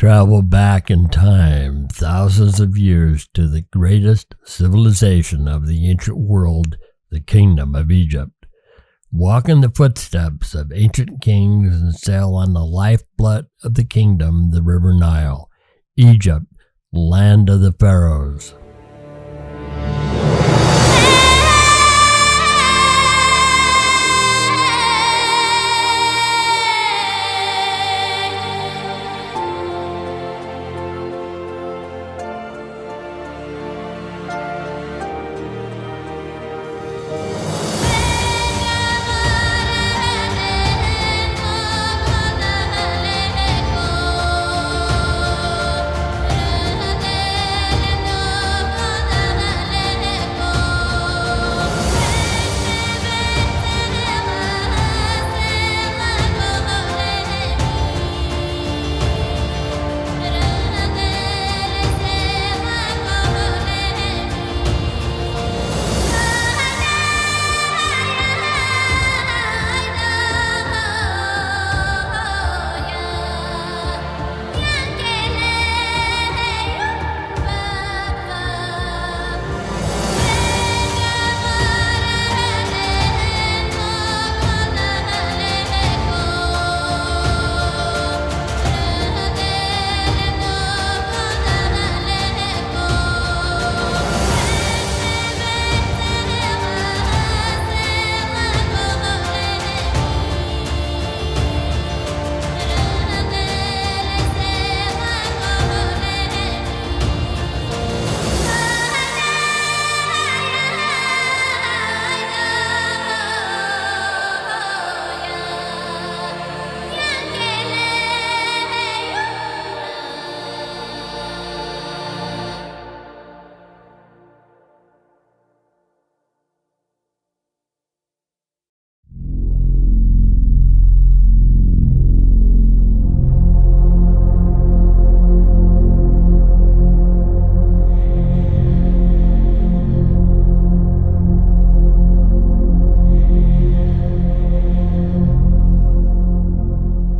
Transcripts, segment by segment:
travel back in time thousands of years to the greatest civilization of the ancient world, the Kingdom of Egypt. Walk in the footsteps of ancient kings and sail on the lifeblood of the kingdom, the river Nile, Egypt, land of the Pharaohs.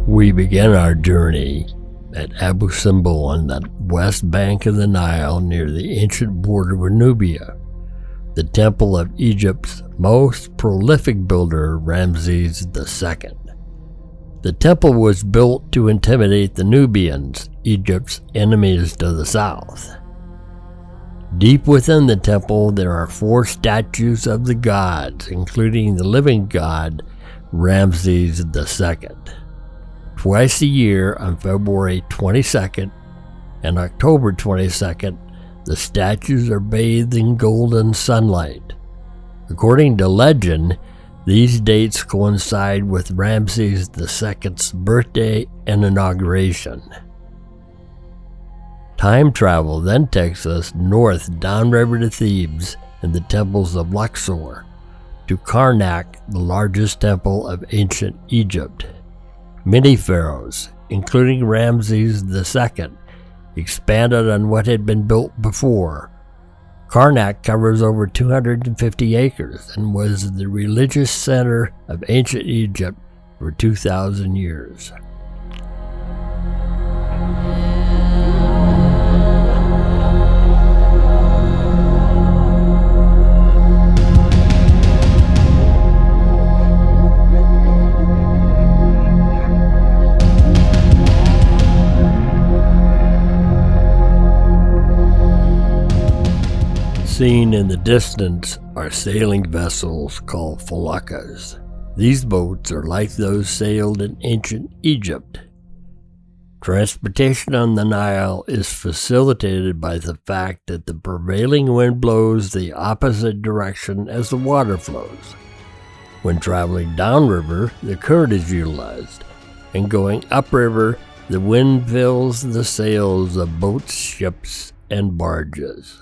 We begin our journey at Abu Simbel on the west bank of the Nile near the ancient border with Nubia, the temple of Egypt's most prolific builder, Ramses II. The temple was built to intimidate the Nubians, Egypt's enemies to the south. Deep within the temple there are 4 statues of the gods, including the living god, Ramses II. Twice a year, on February 22nd and October 22nd, the statues are bathed in golden sunlight. According to legend, these dates coincide with Ramses II's birthday and inauguration. Time travel then takes us north downriver to Thebes and the temples of Luxor, to Karnak, the largest temple of ancient Egypt. Many pharaohs, including Ramses II, expanded on what had been built before. Karnak covers over 250 acres and was the religious center of ancient Egypt for 2,000 years. Seen in the distance are sailing vessels called feluccas. These boats are like those sailed in ancient Egypt. Transportation on the Nile is facilitated by the fact that the prevailing wind blows the opposite direction as the water flows. When traveling downriver, the current is utilized, and going upriver, the wind fills the sails of boats, ships, and barges.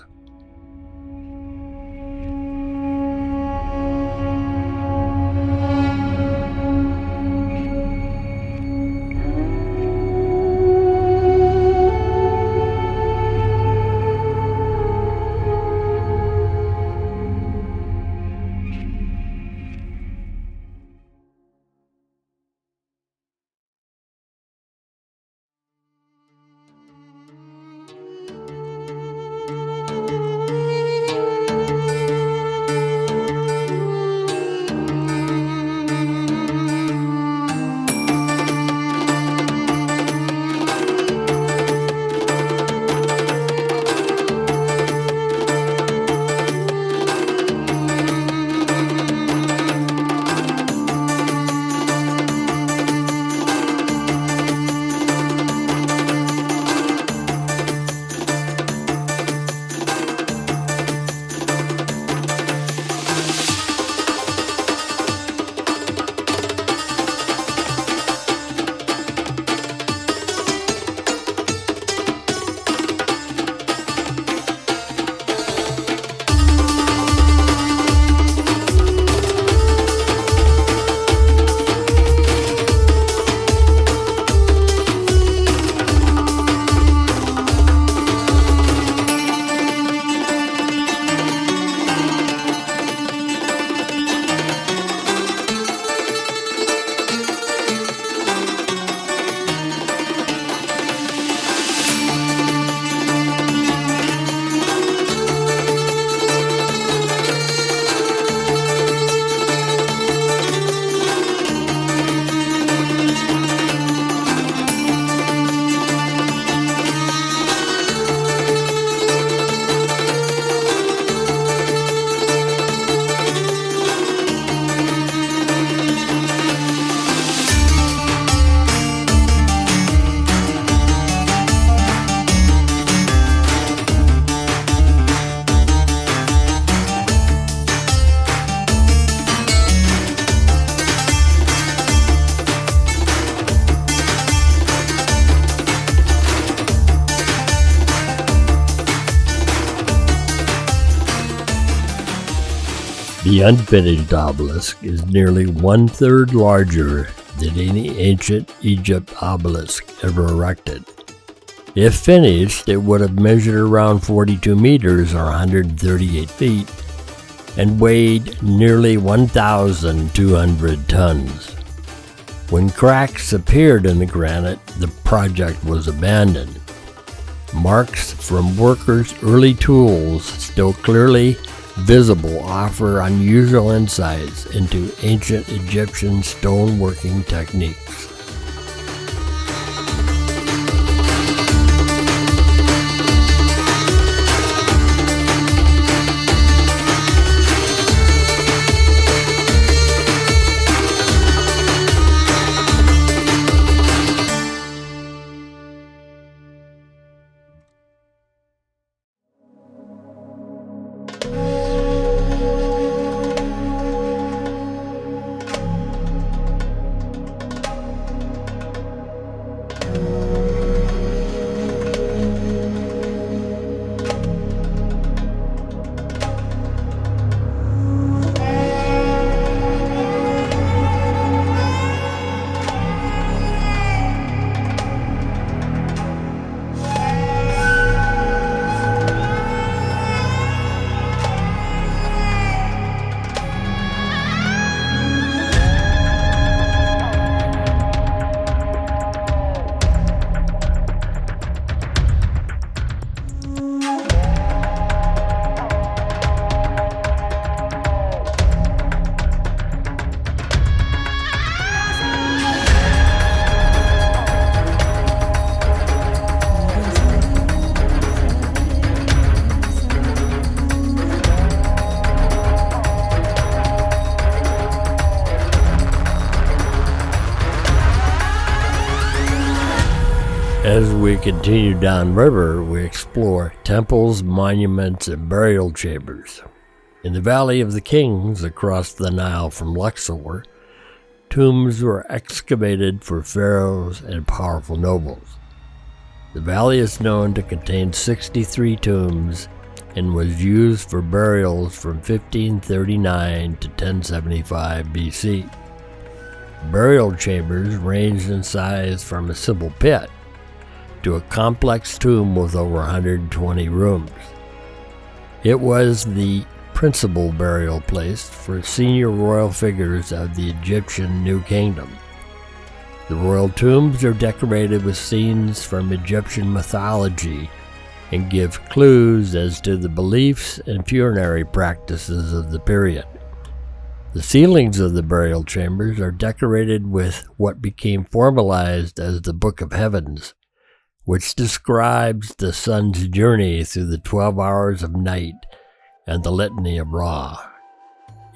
The unfinished obelisk is nearly 1/3 larger than any ancient Egypt obelisk ever erected. If finished, it would have measured around 42 meters or 138 feet and weighed nearly 1,200 tons. When cracks appeared in the granite, the project was abandoned. Marks from workers' early tools, still clearly visible, offer unusual insights into ancient Egyptian stoneworking techniques. As we continue downriver, we explore temples, monuments, and burial chambers. In the Valley of the Kings, across the Nile from Luxor, tombs were excavated for pharaohs and powerful nobles. The valley is known to contain 63 tombs and was used for burials from 1539 to 1075 BC. Burial chambers ranged in size from a simple pit to a complex tomb with over 120 rooms. It was the principal burial place for senior royal figures of the Egyptian New Kingdom. The royal tombs are decorated with scenes from Egyptian mythology and give clues as to the beliefs and funerary practices of the period. The ceilings of the burial chambers are decorated with what became formalized as the Book of Heavens, which describes the sun's journey through the 12 hours of night and the litany of Ra.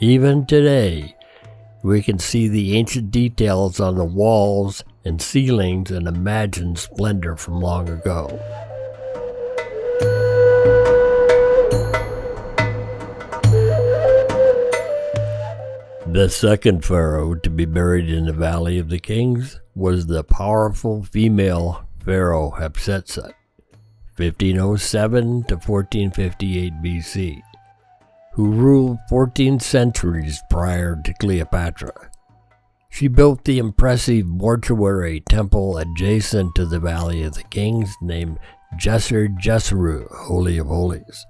Even today, we can see the ancient details on the walls and ceilings and imagine splendor from long ago. The second pharaoh to be buried in the Valley of the Kings was the powerful female Pharaoh Hatshepsut, 1507 to 1458 BC, who ruled 14 centuries prior to Cleopatra. She built the impressive mortuary temple adjacent to the Valley of the Kings named Djeser-Djeseru, Holy of Holies.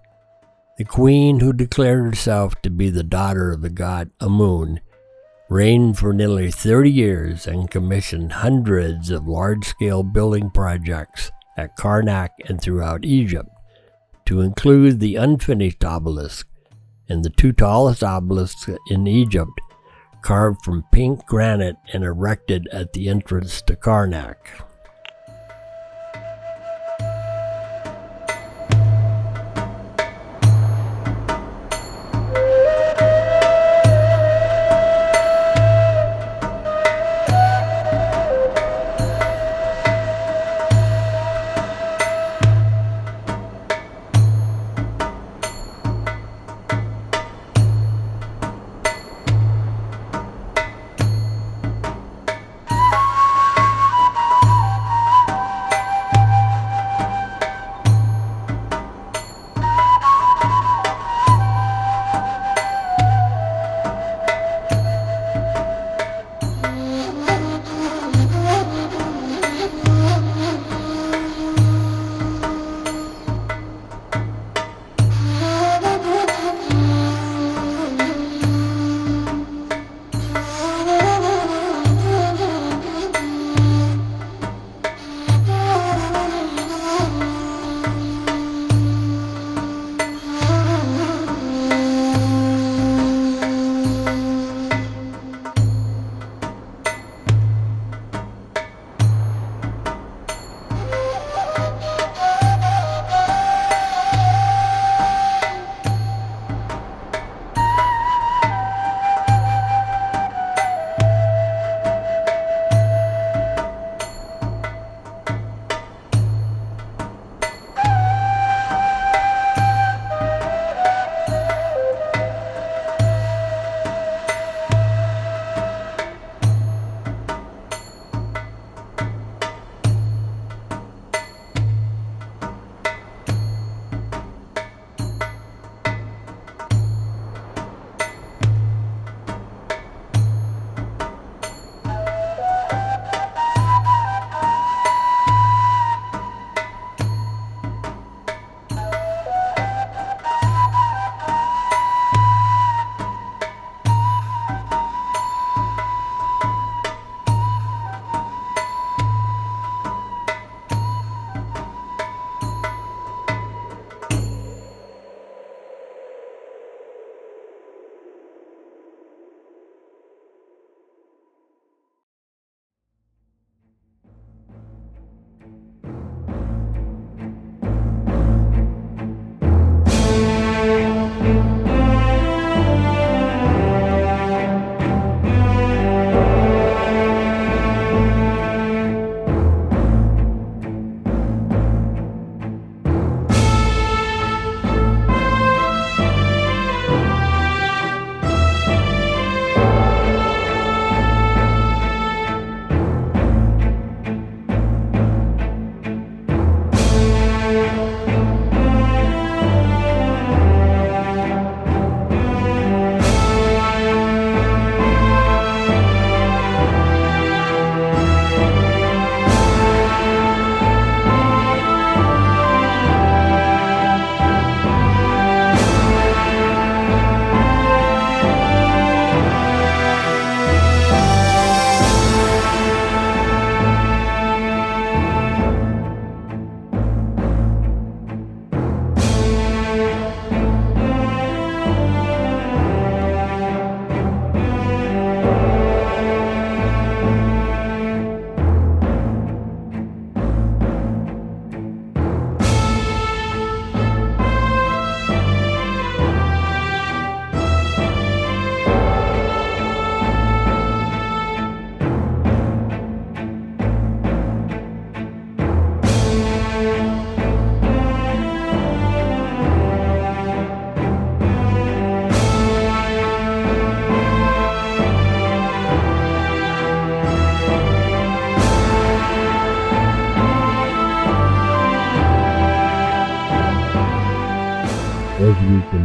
The queen, who declared herself to be the daughter of the god Amun, reigned for nearly 30 years and commissioned hundreds of large-scale building projects at Karnak and throughout Egypt, to include the unfinished obelisk and the two tallest obelisks in Egypt, carved from pink granite and erected at the entrance to Karnak.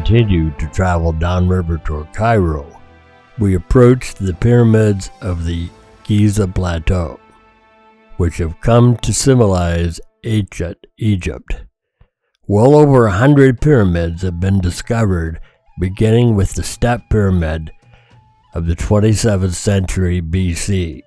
continued to travel downriver toward Cairo, we approached the pyramids of the Giza Plateau, which have come to symbolize ancient Egypt. Well over 100 pyramids have been discovered, beginning with the Step Pyramid of the 27th century BC.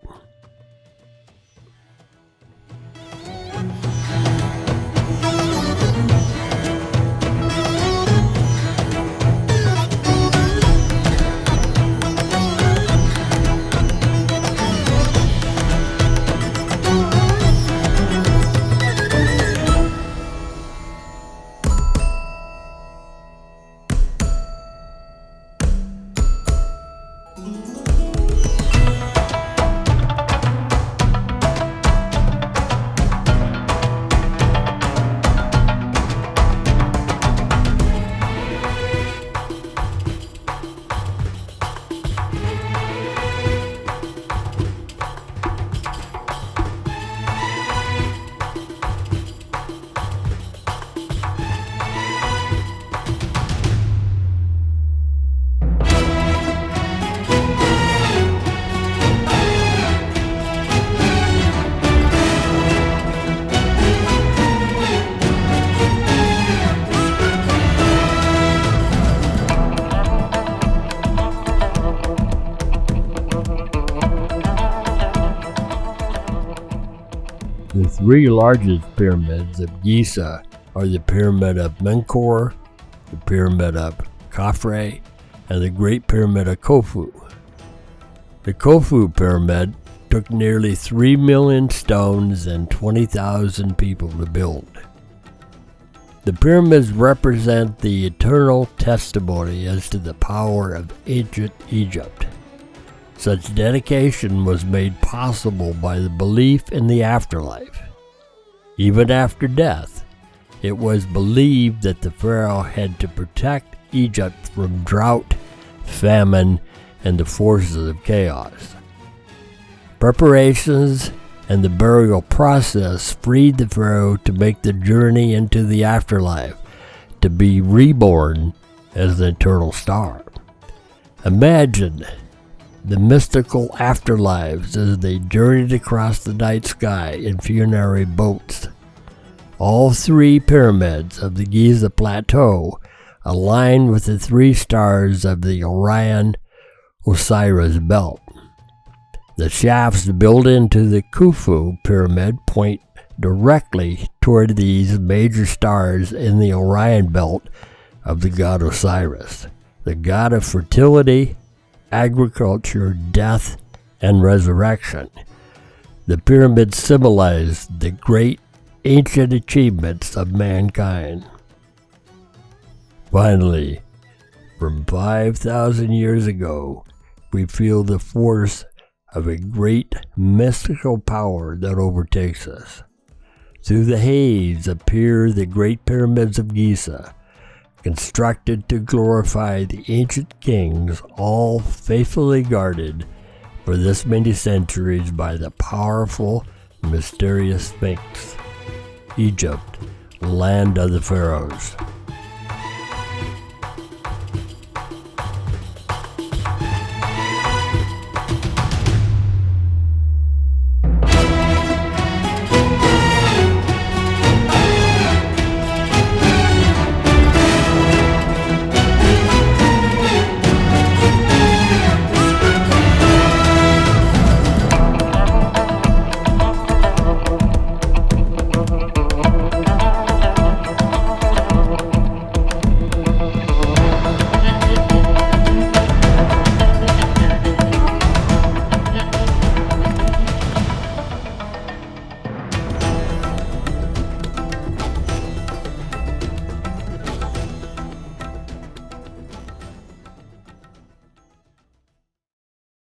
The three largest pyramids of Giza are the Pyramid of Menkaure, the Pyramid of Khafre, and the Great Pyramid of Khufu. The Khufu Pyramid took nearly 3 million stones and 20,000 people to build. The pyramids represent the eternal testimony as to the power of ancient Egypt. Such dedication was made possible by the belief in the afterlife. Even after death, it was believed that the pharaoh had to protect Egypt from drought, famine, and the forces of chaos. Preparations and the burial process freed the pharaoh to make the journey into the afterlife, to be reborn as the eternal star. Imagine the mystical afterlives as they journeyed across the night sky in funerary boats. All three pyramids of the Giza Plateau align with the three stars of the Orion-Osiris belt. The shafts built into the Khufu pyramid point directly toward these major stars in the Orion belt of the god Osiris, the god of fertility, agriculture, death, and resurrection. The pyramids symbolize the great ancient achievements of mankind. Finally, from 5,000 years ago, we feel the force of a great mystical power that overtakes us. Through the haze appear the great pyramids of Giza, constructed to glorify the ancient kings, all faithfully guarded for this many centuries by the powerful, mysterious Sphinx. Egypt, land of the Pharaohs.